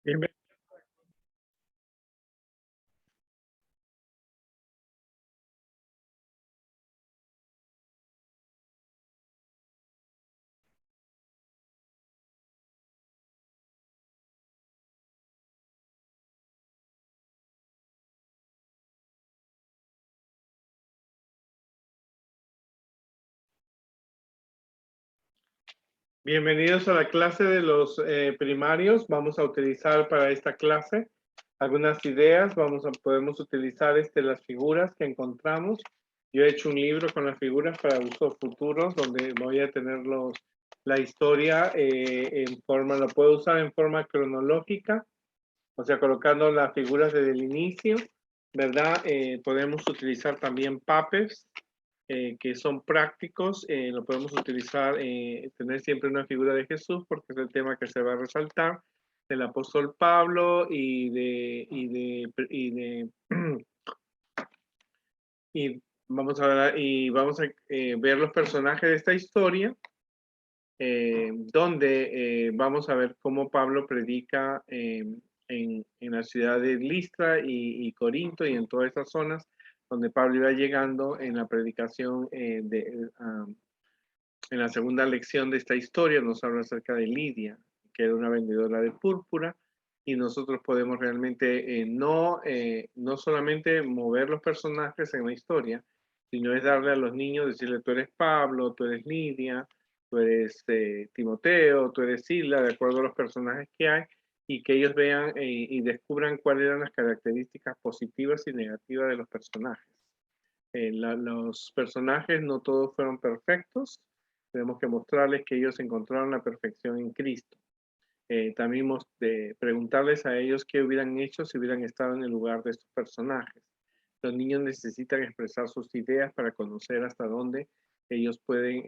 Bienve- Bienvenidos a la clase de los primarios. Vamos a utilizar para esta clase algunas ideas. Podemos utilizar las figuras que encontramos. Yo he hecho un libro con las figuras para usos futuros, donde voy a tener la historia lo puedo usar en forma cronológica, o sea, colocando las figuras desde el inicio, ¿verdad? Podemos utilizar también puppets, que son prácticos. Lo podemos utilizar, tener siempre una figura de Jesús, porque es el tema que se va a resaltar, del apóstol Pablo y vamos a ver los personajes de esta historia, donde vamos a ver cómo Pablo predica en la ciudad de Listra y Corinto y en todas esas zonas donde Pablo iba llegando en la predicación en la segunda lección de esta historia. Nos habla acerca de Lidia, que era una vendedora de púrpura, y nosotros podemos realmente no solamente mover los personajes en la historia, sino es darle a los niños, decirle: tú eres Pablo, tú eres Lidia, tú eres Timoteo, tú eres Sila, de acuerdo a los personajes que hay, y que ellos vean y descubran cuáles eran las características positivas y negativas de los personajes. Los personajes no todos fueron perfectos. Tenemos que mostrarles que ellos encontraron la perfección en Cristo. También preguntarles a ellos qué hubieran hecho si hubieran estado en el lugar de estos personajes. Los niños necesitan expresar sus ideas para conocer hasta dónde ellos pueden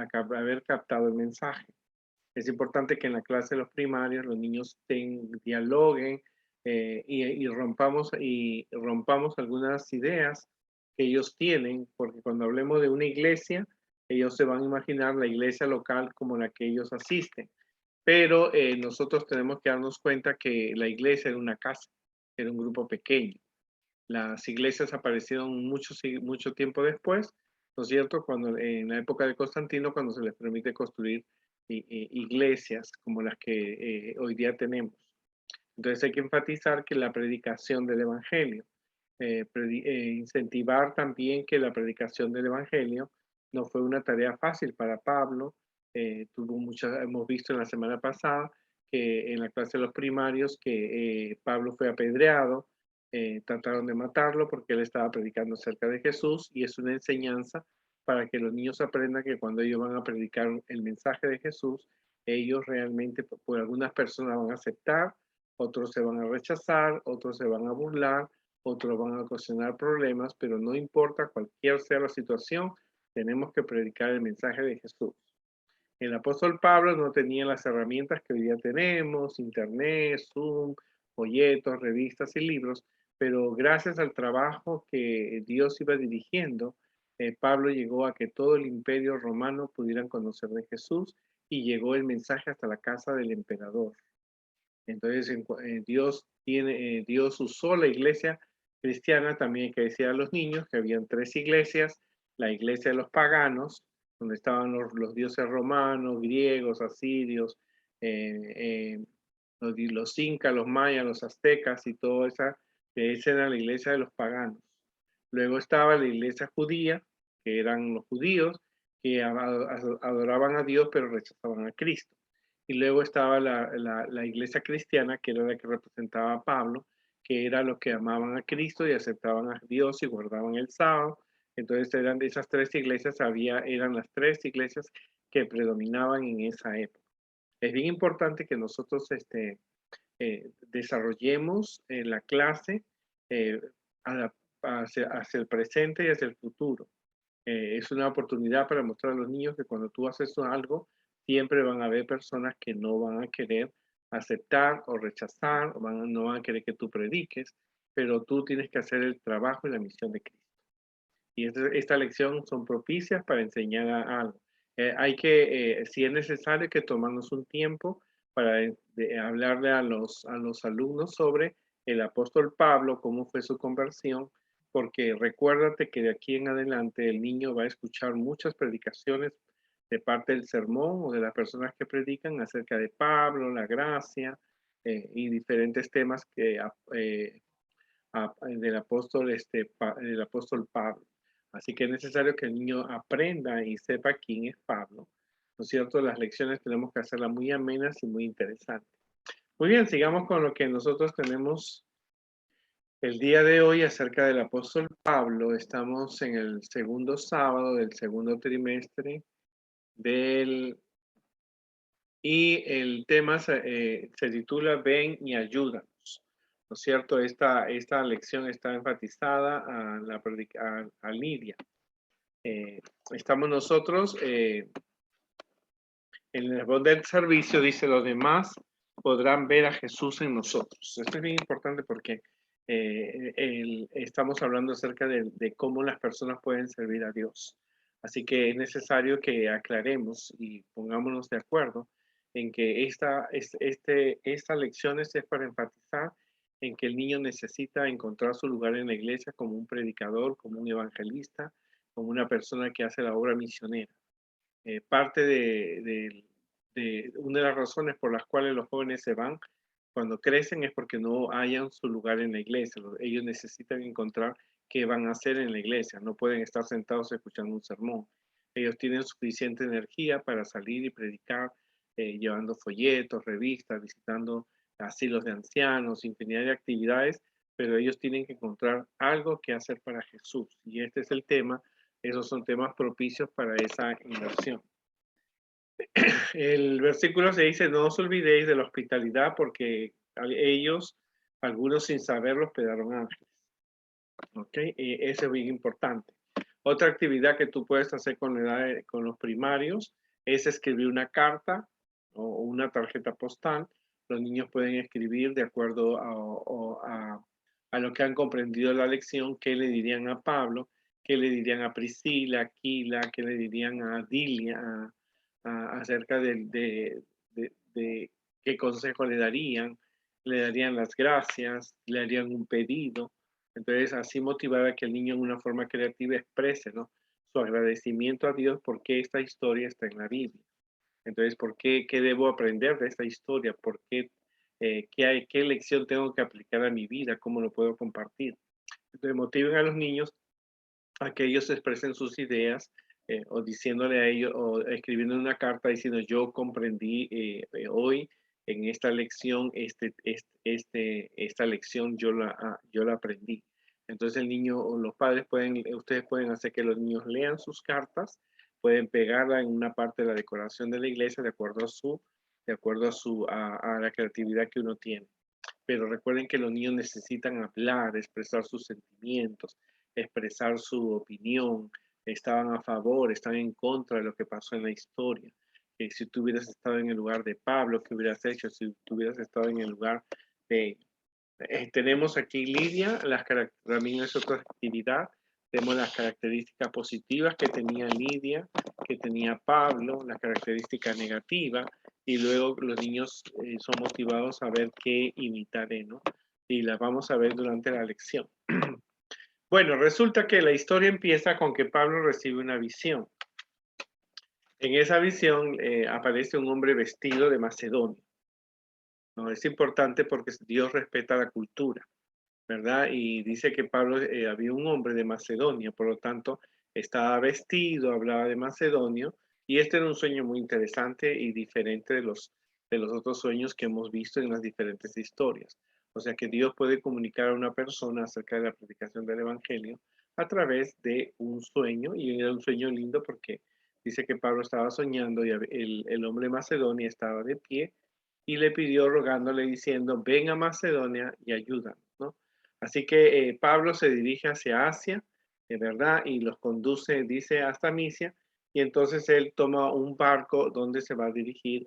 haber captado el mensaje. Es importante que en la clase de los primarios los niños dialoguen, y rompamos algunas ideas que ellos tienen, porque cuando hablemos de una iglesia, ellos se van a imaginar la iglesia local como la que ellos asisten. Pero nosotros tenemos que darnos cuenta que la iglesia era una casa, era un grupo pequeño. Las iglesias aparecieron mucho tiempo después, ¿no es cierto? En la época de Constantino, cuando se les permite construir iglesias como las que hoy día tenemos. Entonces hay que enfatizar que la predicación del Evangelio, incentivar también que la predicación del Evangelio no fue una tarea fácil para Pablo. Hemos visto en la semana pasada que en la clase de los primarios que Pablo fue apedreado. Trataron de matarlo porque él estaba predicando acerca de Jesús, y es una enseñanza para que los niños aprendan que cuando ellos van a predicar el mensaje de Jesús, ellos realmente, por algunas personas van a aceptar, otros se van a rechazar, otros se van a burlar, otros van a ocasionar problemas, pero no importa cualquier sea la situación, tenemos que predicar el mensaje de Jesús. El apóstol Pablo no tenía las herramientas que hoy día tenemos: internet, Zoom, folletos, revistas y libros, pero gracias al trabajo que Dios iba dirigiendo, Pablo llegó a que todo el imperio romano pudieran conocer de Jesús, y llegó el mensaje hasta la casa del emperador. Entonces, Dios usó la iglesia cristiana. También hay que decir a los niños que habían tres iglesias: la iglesia de los paganos, donde estaban los dioses romanos, griegos, asirios, los incas, los mayas, los aztecas y toda esa era la iglesia de los paganos. Luego estaba la iglesia judía, que eran los judíos, que adoraban a Dios pero rechazaban a Cristo. Y luego estaba la iglesia cristiana, que era la que representaba a Pablo, que era los que amaban a Cristo y aceptaban a Dios y guardaban el sábado. Entonces eran de esas tres iglesias, eran las tres iglesias que predominaban en esa época. Es bien importante que nosotros desarrollemos la clase eh, hacia el presente y hacia el futuro. Es una oportunidad para mostrar a los niños que cuando tú haces algo, siempre van a haber personas que no van a querer aceptar o rechazar, o no van a querer que tú prediques, pero tú tienes que hacer el trabajo y la misión de Cristo. Y esta lección son propicias para enseñar algo. Si es necesario, que tomarnos un tiempo para hablarle a los alumnos sobre el apóstol Pablo, cómo fue su conversión, porque recuérdate que de aquí en adelante el niño va a escuchar muchas predicaciones de parte del sermón o de las personas que predican acerca de Pablo, la gracia y diferentes temas del apóstol Pablo. Así que es necesario que el niño aprenda y sepa quién es Pablo. ¿No es cierto? Las lecciones tenemos que hacerlas muy amenas y muy interesantes. Muy bien, sigamos con lo que nosotros tenemos el día de hoy acerca del apóstol Pablo. Estamos en el segundo sábado del segundo trimestre y el tema se titula Ven y ayúdanos. ¿No es cierto? Esta lección está enfatizada a Lidia. Estamos nosotros en el voz del servicio, dice: los demás podrán ver a Jesús en nosotros. Esto es bien importante porque estamos hablando acerca de cómo las personas pueden servir a Dios. Así que es necesario que aclaremos y pongámonos de acuerdo en que esta lección es para enfatizar en que el niño necesita encontrar su lugar en la iglesia como un predicador, como un evangelista, como una persona que hace la obra misionera. Parte de una de las razones por las cuales los jóvenes se van cuando crecen es porque no hayan su lugar en la iglesia. Ellos necesitan encontrar qué van a hacer en la iglesia. No pueden estar sentados escuchando un sermón. Ellos tienen suficiente energía para salir y predicar, llevando folletos, revistas, visitando asilos de ancianos, infinidad de actividades, pero ellos tienen que encontrar algo que hacer para Jesús. Y este es el tema. Esos son temas propicios para esa inversión. El versículo se dice: no os olvidéis de la hospitalidad, porque ellos, algunos sin saberlo, hospedaron ángeles. ¿Ok? Eso es bien importante. Otra actividad que tú puedes hacer con los primarios es escribir una carta o una tarjeta postal. Los niños pueden escribir de acuerdo a lo que han comprendido la lección, qué le dirían a Pablo, qué le dirían a Priscila, Aquila, qué le dirían a Dilia, acerca de qué consejo le darían las gracias, le harían un pedido. Entonces, así motivar a que el niño en una forma creativa exprese, ¿no?, su agradecimiento a Dios porque esta historia está en la Biblia. Entonces, ¿qué debo aprender de esta historia? ¿Qué lección tengo que aplicar a mi vida? ¿Cómo lo puedo compartir? Entonces, motiven a los niños a que ellos expresen sus ideas, o diciéndole a ellos, o escribiendo una carta diciendo: yo comprendí hoy en esta lección, esta lección yo la aprendí. Entonces el niño o los padres ustedes pueden hacer que los niños lean sus cartas, pueden pegarla en una parte de la decoración de la iglesia de acuerdo a la creatividad que uno tiene. Pero recuerden que los niños necesitan hablar, expresar sus sentimientos, expresar su opinión. Estaban a favor, están en contra de lo que pasó en la historia. Si tú hubieras estado en el lugar de Pablo, ¿qué hubieras hecho? Si tú hubieras estado en el lugar de... tenemos aquí Lidia, también es otra actividad. Tenemos las características positivas que tenía Lidia, que tenía Pablo, las características negativas, y luego los niños son motivados a ver qué imitaré, ¿no? Y las vamos a ver durante la lección. Bueno, resulta que la historia empieza con que Pablo recibe una visión. En esa visión aparece un hombre vestido de Macedonia. ¿No? Es importante porque Dios respeta la cultura, ¿verdad? Y dice que Pablo, había un hombre de Macedonia, por lo tanto, estaba vestido, hablaba de macedonio, y este era un sueño muy interesante y diferente de los otros sueños que hemos visto en las diferentes historias. O sea que Dios puede comunicar a una persona acerca de la predicación del Evangelio a través de un sueño, y era un sueño lindo porque dice que Pablo estaba soñando y el hombre de Macedonia estaba de pie y le pidió rogándole diciendo: ven a Macedonia y ayúdanos, ¿no? Así que Pablo se dirige hacia Asia, de verdad, y los conduce, dice, hasta Misia, y entonces él toma un barco donde se va a dirigir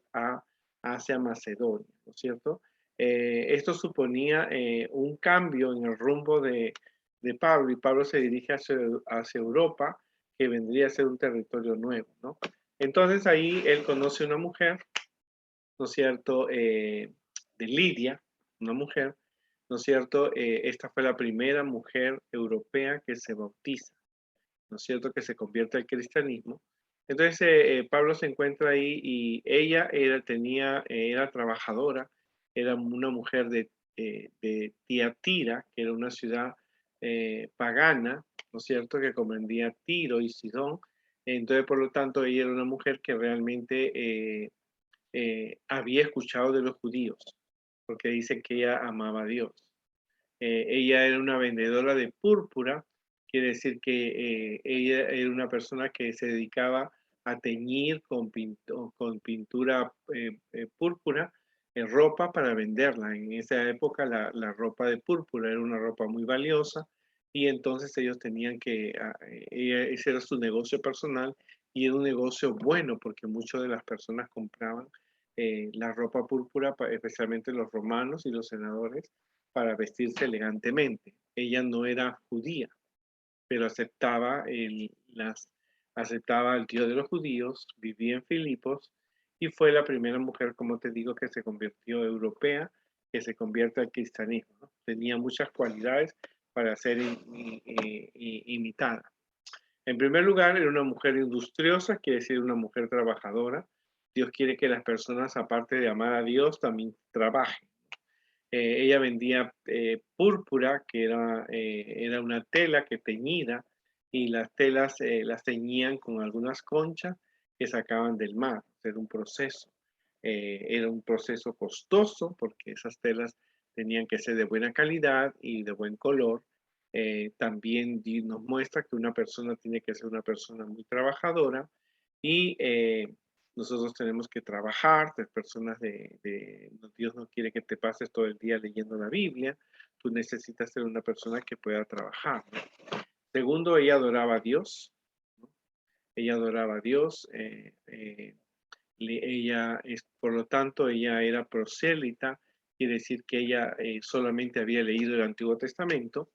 hacia Macedonia, ¿no es cierto? Esto suponía un cambio en el rumbo de Pablo, y Pablo se dirige hacia Europa, que vendría a ser un territorio nuevo, ¿no? Entonces ahí él conoce una mujer ¿no es cierto?, de Lidia, una mujer, ¿no es cierto? Esta fue la primera mujer europea que se bautiza, ¿no es cierto?, que se convierte al cristianismo. Entonces, Pablo se encuentra ahí y ella era trabajadora, era una mujer de Tiatira, que era una ciudad pagana, ¿no es cierto?, que comprendía Tiro y Sidón. Entonces, por lo tanto, ella era una mujer que realmente había escuchado de los judíos, porque dice que ella amaba a Dios. Ella era una vendedora de púrpura, quiere decir que ella era una persona que se dedicaba a teñir con pintura púrpura ropa para venderla. En esa época la ropa de púrpura era una ropa muy valiosa y entonces ellos tenían ese era su negocio personal y era un negocio bueno porque muchas de las personas compraban la ropa púrpura, especialmente los romanos y los senadores, para vestirse elegantemente. Ella no era judía, pero aceptaba al Dios de los judíos, vivía en Filipos y fue la primera mujer, como te digo, que se convirtió europea, que se convierte al cristianismo, ¿no? Tenía muchas cualidades para ser imitada. En primer lugar, era una mujer industriosa, quiere decir una mujer trabajadora. Dios quiere que las personas, aparte de amar a Dios, también trabajen. Ella vendía púrpura, que era una tela que teñida, y las telas las teñían con algunas conchas que sacaban del mar. Era un proceso costoso porque esas telas tenían que ser de buena calidad y de buen color. También nos muestra que una persona tiene que ser una persona muy trabajadora y nosotros tenemos que trabajar, Dios no quiere que te pases todo el día leyendo la Biblia, tú necesitas ser una persona que pueda trabajar, ¿no? Segundo, ella adoraba a Dios, ¿no? Ella adoraba a Dios, por lo tanto, ella era prosélita, quiere decir que ella solamente había leído el Antiguo Testamento,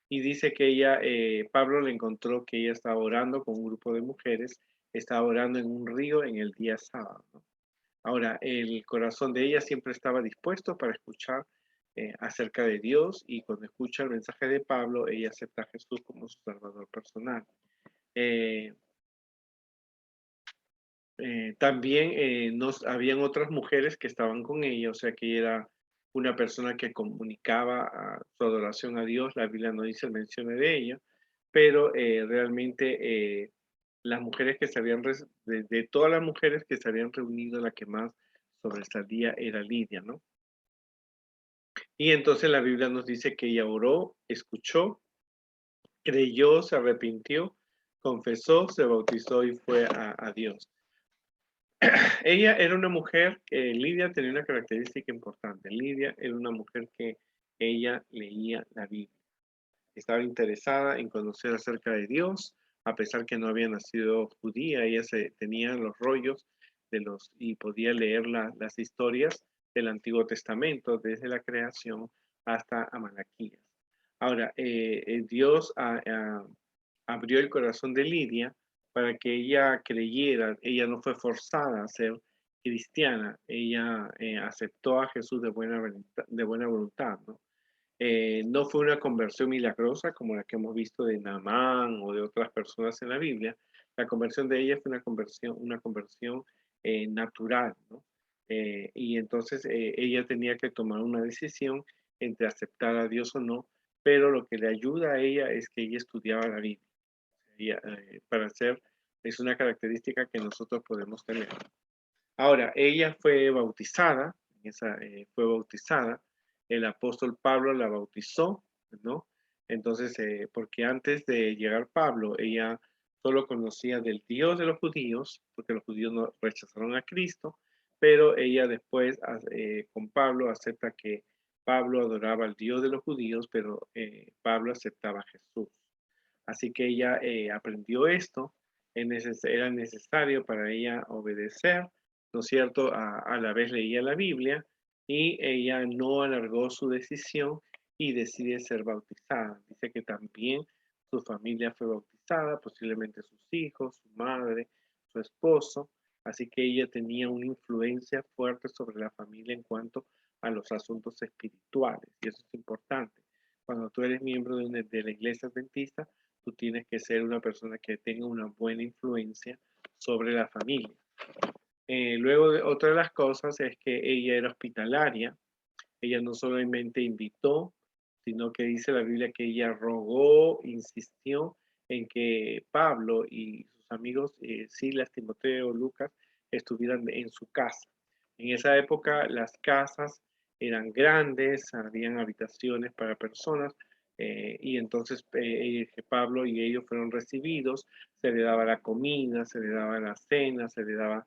y dice que Pablo le encontró que ella estaba orando con un grupo de mujeres, estaba orando en un río en el día sábado, ¿no? Ahora, el corazón de ella siempre estaba dispuesto para escuchar acerca de Dios y cuando escucha el mensaje de Pablo, ella acepta a Jesús como su salvador personal. Eh, También habían otras mujeres que estaban con ella, o sea que ella era una persona que comunicaba su adoración a Dios. La Biblia no dice el menciones de ella, pero realmente las mujeres que se habían, de todas las mujeres que se habían reunido, la que más sobresalía era Lidia, ¿no? Y entonces la Biblia nos dice que ella oró, escuchó, creyó, se arrepintió, confesó, se bautizó y fue a Dios. Ella era una mujer Lidia tenía una característica importante. Lidia era una mujer que ella leía la Biblia. Estaba interesada en conocer acerca de Dios, a pesar que no había nacido judía, ella tenía los rollos y podía leer las historias del Antiguo Testamento, desde la creación hasta a Malaquías. Ahora, Dios abrió el corazón de Lidia para que ella creyera. Ella no fue forzada a ser cristiana, ella aceptó a Jesús de buena voluntad, ¿no? No fue una conversión milagrosa como la que hemos visto de Naamán o de otras personas en la Biblia. La conversión de ella fue una conversión natural, ¿no? Y entonces ella tenía que tomar una decisión entre aceptar a Dios o no, pero lo que le ayuda a ella es que ella estudiaba la Biblia. Es una característica que nosotros podemos tener. Ahora, ella fue bautizada, el apóstol Pablo la bautizó, ¿no? Entonces, porque antes de llegar Pablo, ella solo conocía del Dios de los judíos, porque los judíos no rechazaron a Cristo, pero ella después, con Pablo, acepta que Pablo adoraba al Dios de los judíos, pero Pablo aceptaba a Jesús. Así que ella aprendió esto, era necesario para ella obedecer, ¿no es cierto? A la vez leía la Biblia y ella no alargó su decisión y decide ser bautizada. Dice que también su familia fue bautizada, posiblemente sus hijos, su madre, su esposo. Así que ella tenía una influencia fuerte sobre la familia en cuanto a los asuntos espirituales, y eso es importante. Cuando tú eres miembro de la iglesia adventista, tú tienes que ser una persona que tenga una buena influencia sobre la familia. Luego, otra de las cosas es que ella era hospitalaria. Ella no solamente invitó, sino que dice la Biblia que ella rogó, insistió en que Pablo y sus amigos, Silas, Timoteo, Lucas, estuvieran en su casa. En esa época las casas eran grandes, habían habitaciones para personas, y entonces Pablo y ellos fueron recibidos, se le daba la comida, se le daba la cena, se le daba,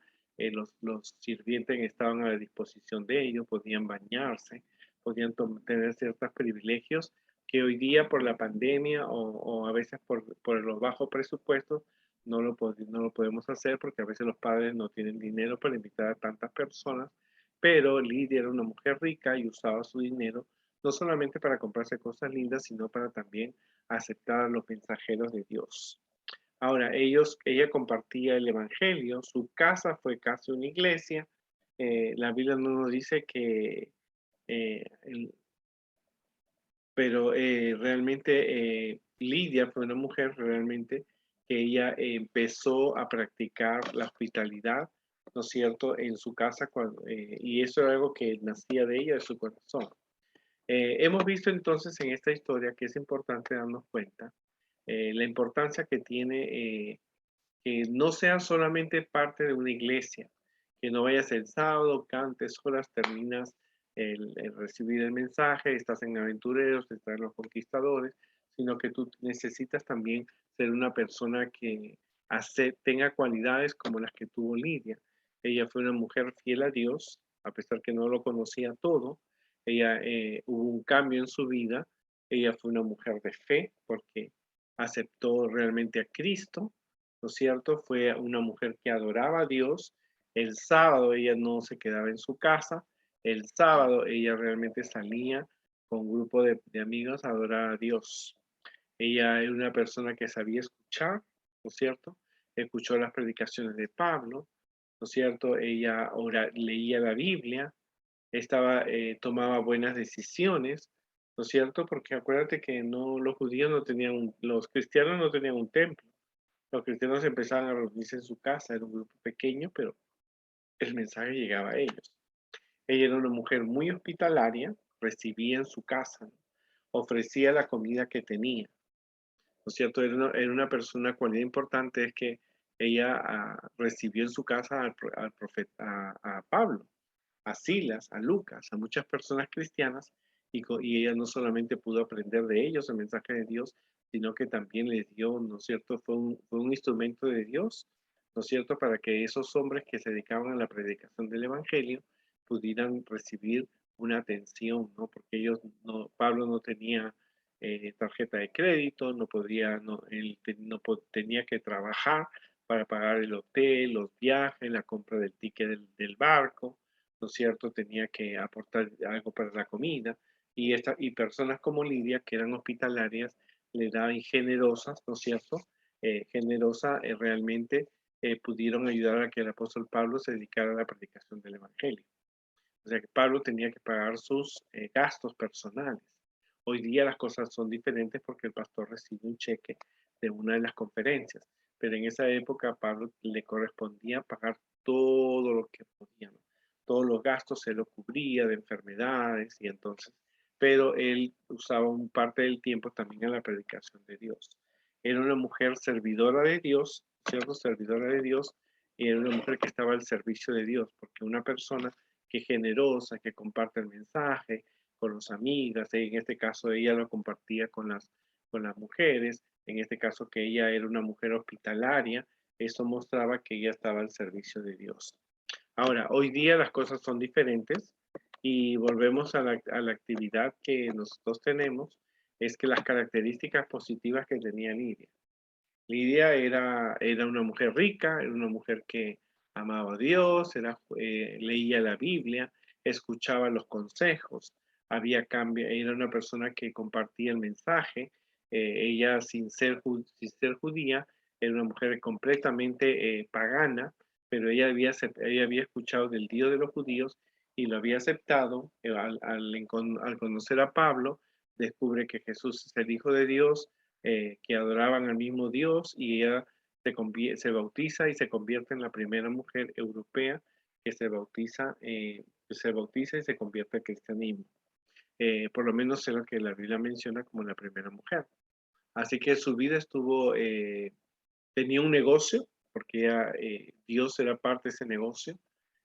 los sirvientes estaban a la disposición de ellos, podían bañarse, podían tener ciertos privilegios que hoy día por la pandemia o a veces por los bajos presupuestos no lo podemos hacer porque a veces los padres no tienen dinero para invitar a tantas personas, pero Lidia era una mujer rica y usaba su dinero no solamente para comprarse cosas lindas, sino para también aceptar a los mensajeros de Dios. Ahora, ella compartía el Evangelio, su casa fue casi una iglesia. La Biblia no nos dice que, eh, pero realmente Lidia fue una mujer realmente que ella empezó a practicar la hospitalidad, ¿no es cierto?, en su casa, y eso era algo que nacía de ella, de su corazón. Hemos visto entonces en esta historia que es importante darnos cuenta la importancia que tiene que no sean solamente parte de una iglesia, que no vayas el sábado, cantes horas, terminas el recibir el mensaje, estás en Aventureros, estás en Los Conquistadores, sino que tú necesitas también ser una persona que tenga cualidades como las que tuvo Lidia. Ella fue una mujer fiel a Dios, a pesar que no lo conocía todo. Ella hubo un cambio en su vida. Ella fue una mujer de fe porque aceptó realmente a Cristo, ¿no es cierto? Fue una mujer que adoraba a Dios. El sábado ella no se quedaba en su casa. El sábado ella realmente salía con un grupo de amigos a adorar a Dios. Ella era una persona que sabía escuchar, ¿no es cierto? Escuchó las predicaciones de Pablo, ¿no es cierto? Ella leía la Biblia, tomaba buenas decisiones, ¿no es cierto? Porque acuérdate que no, los judíos no tenían, los cristianos no tenían un templo. Los cristianos empezaban a reunirse en su casa, era un grupo pequeño, pero el mensaje llegaba a ellos. Ella era una mujer muy hospitalaria, recibía en su casa, ¿no? Ofrecía la comida que tenía, ¿no es cierto? Era una persona, una cualidad importante es que ella recibió en su casa al profeta, a Pablo, a Silas, a Lucas, a muchas personas cristianas, y ella no solamente pudo aprender de ellos el mensaje de Dios, sino que también les dio, ¿no es cierto?, fue un instrumento de Dios, ¿no es cierto?, para que esos hombres que se dedicaban a la predicación del Evangelio pudieran recibir una atención, ¿no? Porque Pablo no tenía tarjeta de crédito, no podía, no, él tenía que trabajar para pagar el hotel, los viajes, la compra del ticket del barco, ¿no es cierto? Tenía que aportar algo para la comida. Y personas como Lidia, que eran hospitalarias, le daban generosas, ¿no es cierto? Generosa, realmente pudieron ayudar a que el apóstol Pablo se dedicara a la predicación del Evangelio. O sea que Pablo tenía que pagar sus gastos personales. Hoy día las cosas son diferentes porque el pastor recibe un cheque de una de las conferencias, pero en esa época a Pablo le correspondía pagar todo lo que podía, ¿no? Todos los gastos se lo cubría de enfermedades y entonces, pero él usaba un parte del tiempo también en la predicación de Dios. Era una mujer servidora de Dios, ¿cierto? Servidora de Dios, y era una mujer que estaba al servicio de Dios, porque una persona que es generosa, que comparte el mensaje con los amigas, en este caso ella lo compartía con las mujeres, en este caso que ella era una mujer hospitalaria, eso mostraba que ella estaba al servicio de Dios. Ahora, hoy día las cosas son diferentes y volvemos a la actividad que nosotros tenemos, es que las características positivas que tenía Lidia. Lidia era una mujer rica, era una mujer que amaba a Dios, leía la Biblia, escuchaba los consejos, era una persona que compartía el mensaje. Ella sin ser judía, era una mujer completamente pagana, pero ella había escuchado del Dios de los judíos y lo había aceptado. Al conocer a Pablo, descubre que Jesús es el Hijo de Dios, que adoraban al mismo Dios, y ella se bautiza y se convierte en la primera mujer europea que se bautiza y se convierte al cristianismo. Por lo menos es lo que la Biblia menciona como la primera mujer. Así que su vida tenía un negocio, porque Dios era parte de ese negocio.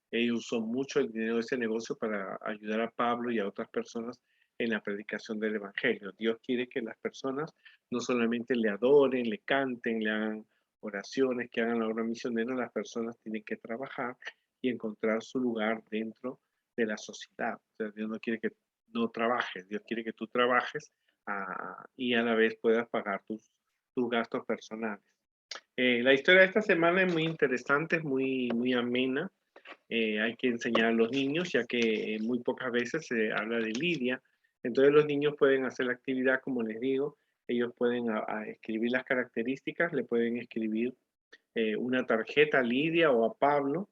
Ella usó mucho el dinero de ese negocio para ayudar a Pablo y a otras personas en la predicación del Evangelio. Dios quiere que las personas no solamente le adoren, le canten, le hagan oraciones, que hagan la obra misionera. Las personas tienen que trabajar y encontrar su lugar dentro de la sociedad. O sea, Dios no quiere que no trabajes, Dios quiere que tú trabajes, y a la vez puedas pagar tus gastos personales. La historia de esta semana es muy interesante, es muy amena. Hay que enseñar a los niños, ya que muy pocas veces se habla de Lidia. Entonces los niños pueden hacer la actividad, como les digo, ellos pueden escribir las características, le pueden escribir una tarjeta a Lidia o a Pablo,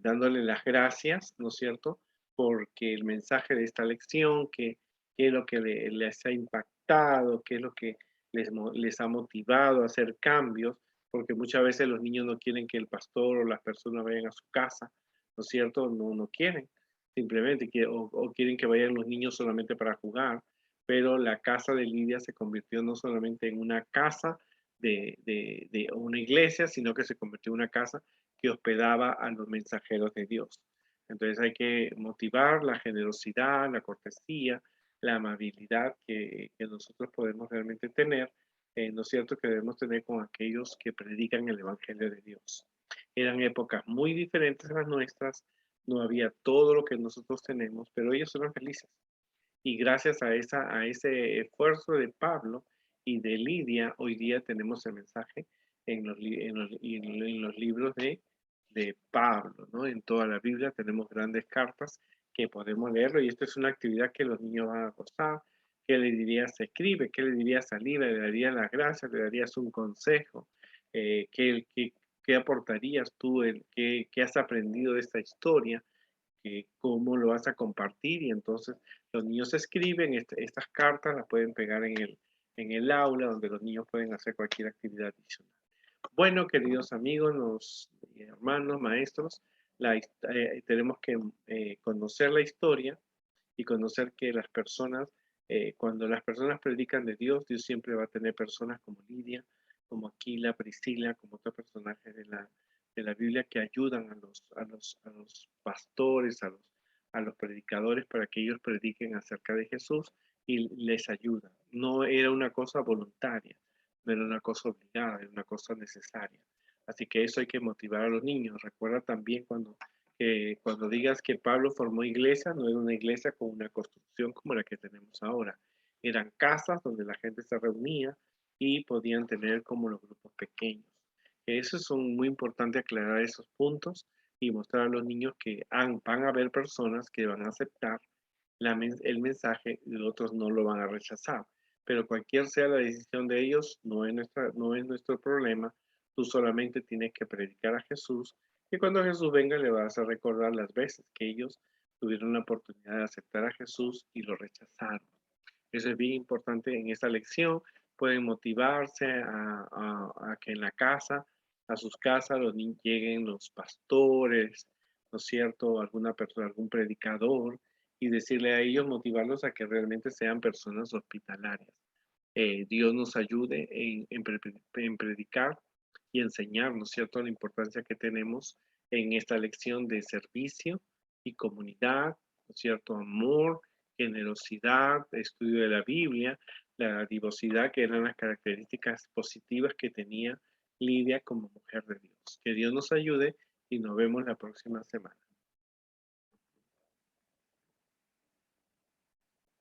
dándole las gracias, ¿no es cierto?, porque el mensaje de esta lección, qué es lo que les ha impactado, qué es lo que les ha motivado a hacer cambios, porque muchas veces los niños no quieren que el pastor o las personas vayan a su casa, ¿no es cierto? No quieren, simplemente o quieren que vayan los niños solamente para jugar, pero la casa de Lidia se convirtió no solamente en una casa de una iglesia, sino que se convirtió en una casa que hospedaba a los mensajeros de Dios. Entonces hay que motivar la generosidad, la cortesía, la amabilidad que nosotros podemos realmente tener, ¿no es cierto?, que debemos tener con aquellos que predican el Evangelio de Dios. Eran épocas muy diferentes a las nuestras, no había todo lo que nosotros tenemos, pero ellos eran felices. Y gracias a ese esfuerzo de Pablo y de Lidia, hoy día tenemos el mensaje en los libros de Pablo, ¿no? En toda la Biblia tenemos grandes cartas que podemos leerlo, y esto es una actividad que los niños van a gozar. ¿Qué le dirías? Escribe, ¿qué le dirías a Lidia? ¿Le darías las gracias? ¿Le darías un consejo? ¿Qué aportarías tú? ¿Qué has aprendido de esta historia? Cómo lo vas a compartir, y entonces los niños escriben estas cartas, las pueden pegar en el aula donde los niños pueden hacer cualquier actividad adicional. Bueno, queridos amigos, hermanos, maestros, tenemos que conocer la historia y conocer que cuando las personas predican de Dios, Dios siempre va a tener personas como Lidia, como Aquila, Priscila, como otros personajes de la Biblia que ayudan a los pastores, a los predicadores para que ellos prediquen acerca de Jesús y les ayudan. No era una cosa voluntaria, no era una cosa obligada, era una cosa necesaria. Así que eso hay que motivar a los niños. Recuerda también cuando digas que Pablo formó iglesia, no era una iglesia con una construcción como la que tenemos ahora. Eran casas donde la gente se reunía y podían tener como los grupos pequeños. Eso es muy importante, aclarar esos puntos y mostrar a los niños que van a haber personas que van a aceptar el mensaje y otros no lo van a rechazar. Pero cualquier sea la decisión de ellos, no es nuestro problema. Tú solamente tienes que predicar a Jesús, y cuando Jesús venga le vas a recordar las veces que ellos tuvieron la oportunidad de aceptar a Jesús y lo rechazaron. Eso es bien importante en esta lección. Pueden motivarse a que en la casa, a sus casas, lleguen los pastores, ¿no es cierto? Alguna persona, algún predicador, y decirle a ellos, motivarlos a que realmente sean personas hospitalarias. Dios nos ayude en predicar y enseñar, ¿no es cierto?, la importancia que tenemos en esta lección de servicio y comunidad, ¿no es cierto?, amor, generosidad, estudio de la Biblia, la diversidad, que eran las características positivas que tenía Lidia como mujer de Dios. Que Dios nos ayude y nos vemos la próxima semana.